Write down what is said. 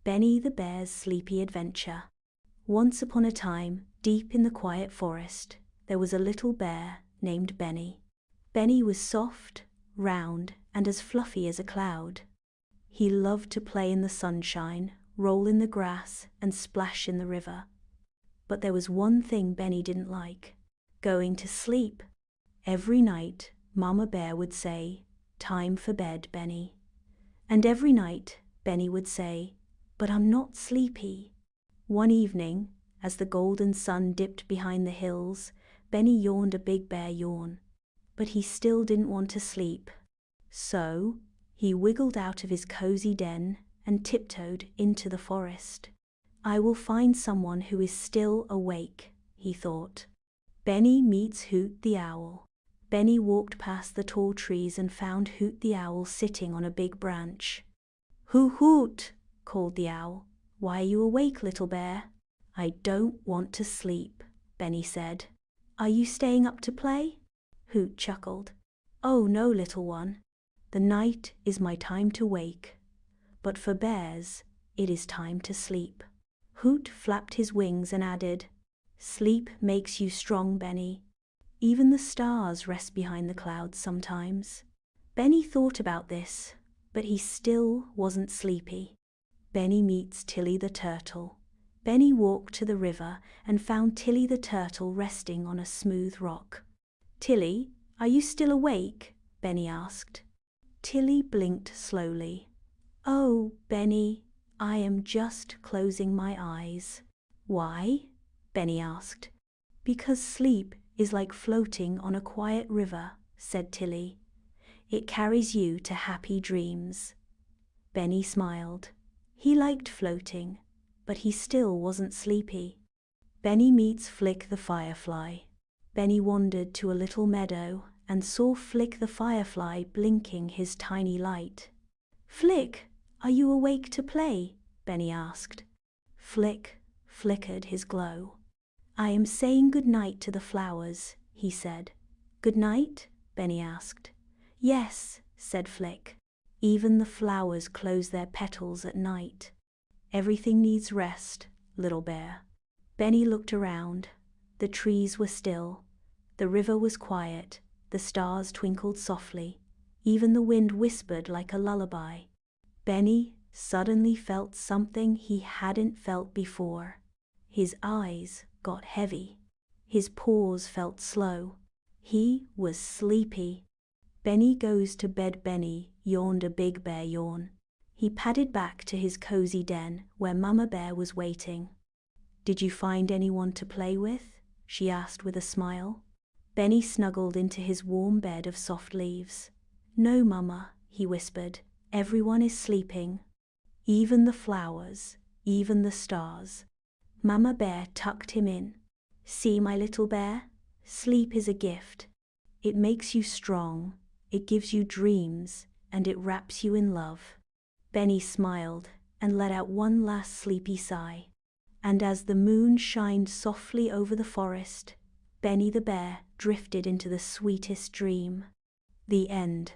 Benny the Bear's Sleepy Adventure. Once upon a time, deep in the quiet forest, there was a little bear named Benny. Benny was soft, round, and as fluffy as a cloud. He loved to play in the sunshine, roll in the grass, and splash in the river. But there was one thing Benny didn't like: going to sleep. Every night, Mama Bear would say, "Time for bed, Benny." And every night, Benny would say, "But I'm not sleepy." One evening, as the golden sun dipped behind the hills, Benny yawned a big bear yawn. But he still didn't want to sleep. So, he wiggled out of his cozy den and tiptoed into the forest. "I will find someone who is still awake," he thought. Benny meets Hoot the Owl. Benny walked past the tall trees and found Hoot the Owl sitting on a big branch. "Hoot, hoot!" called the owl. "Why are you awake, little bear?" "I don't want to sleep," Benny said. "Are you staying up to play?" Hoot chuckled. "Oh no, little one. The night is my time to wake. But for bears, it is time to sleep." Hoot flapped his wings and added, "Sleep makes you strong, Benny. Even the stars rest behind the clouds sometimes." Benny thought about this, but he still wasn't sleepy. Benny meets Tilly the turtle. Benny walked to the river and found Tilly the turtle resting on a smooth rock. "Tilly, are you still awake?" Benny asked. Tilly blinked slowly. "Oh, Benny, I am just closing my eyes." "Why?" Benny asked. "Because sleep is like floating on a quiet river," said Tilly. "It carries you to happy dreams." Benny smiled. He liked floating, but he still wasn't sleepy. Benny meets Flick the Firefly. Benny wandered to a little meadow and saw Flick the Firefly blinking his tiny light. "Flick, are you awake to play?" Benny asked. Flick flickered his glow. "I am saying good night to the flowers," he said. "Good night?" Benny asked. "Yes," said Flick. "Even the flowers close their petals at night. Everything needs rest, little bear." Benny looked around. The trees were still. The river was quiet. The stars twinkled softly. Even the wind whispered like a lullaby. Benny suddenly felt something he hadn't felt before. His eyes got heavy. His paws felt slow. He was sleepy. "Benny goes to bed, Benny," yawned a big bear yawn. He padded back to his cozy den where Mama Bear was waiting. "Did you find anyone to play with?" she asked with a smile. Benny snuggled into his warm bed of soft leaves. "No, Mama," he whispered. "Everyone is sleeping. Even the flowers, even the stars." Mama Bear tucked him in. "See, my little bear, sleep is a gift. It makes you strong, it gives you dreams, and it wraps you in love." Benny smiled and let out one last sleepy sigh. And as the moon shined softly over the forest, Benny the bear drifted into the sweetest dream. The end.